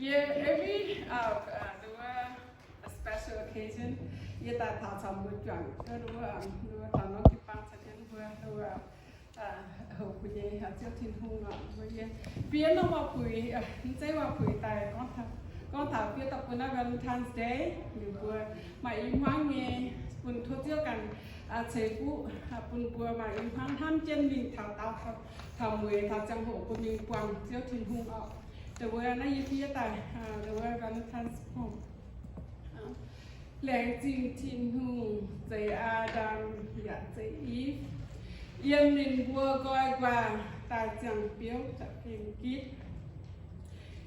Yeah, every there were a special occasion. Yeah, that thảo some good drunk. There were thảo nó kịp bằng sẽ đến vừa hậu của nhé hạt tiêu thiên hùng ngọn với nhé. Phía nó vào quỷ, dễ vào quỷ tài con thảo phía tập của nó Valentine's Day. Điều vừa mà im hoang nghe buồn thua tiêuกันchế phụ buồn vừa mà im hoang tham chân mình thảo mười thảo chẳng hộ của mình quăng tiêu thiên hùng ngọn. The word na phía tại the word Valentine's home. Làng trình thiên hùng dạy Adam dạ dạy Eve. Yếm nín bùa gọi qua ta chẳng biếu chặt hình kít.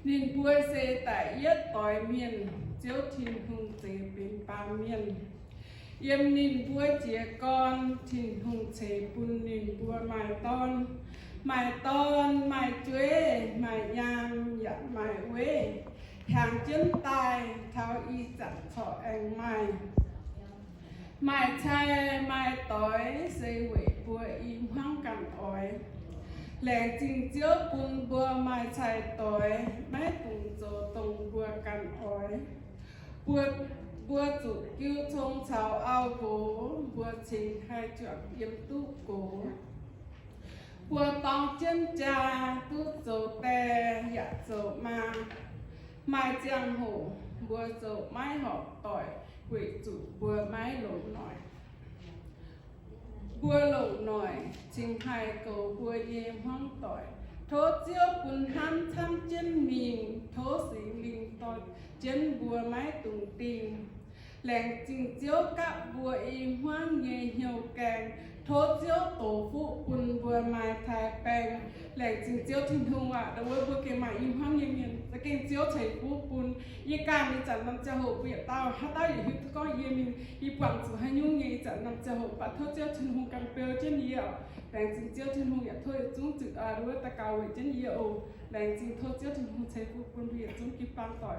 Nín bùa dạy tại yết tỏi miền chiếu thiên hùng dạy bên ba miền. Yếm nín bùa chìa con thiên hùng chế bùn nín bùa mài ton mài chuế mài nhang dạ mài quế hàng chân tài thao y chặt thọ anh mài chai mài tối dây quỷ bùa im hoang cằn ói làng trình chiếu bùn bùa mài chai tối mái tùng dồ tùng bùa cằn ói bùa chủ cứu thông chào ao cố bùa trình hai chuộng yếm tu cố bùa tòng chân trà tu dầu tè dạ dầu ma mai giang hồ bùa dầu mái họp tỏi quỷ chủ bùa mái lẩu nổi trình hai cầu bùa yêm hoang tỏi thố chiếu bùn ham tham chân mình thố sĩ linh tỏi chân bùa mái tùng tình làng trình chiếu các bùa im hoang nghề nhiều càng thố chiếu tổ phụ bùn bùa mai thái bèn làng trình chiếu thiên hùng đã với bùa kê mãi im hoang nghề miền đã kê chiếu chảy phụ bùn y càng đi chẳng nằm cho hộ việc tao hát tao hiểu thức có y mình y quảng chủ hay nhung nghề chẳng nằm cho hộ bà thố chiếu thiên hùng càng bèo chân y làng trình chiếu thiên hùng thôi chúng chữ đối với ta cao với chân y làng trình thố chiếu thiên hùng chảy phụ bùn việc chúng kịp bằng tỏi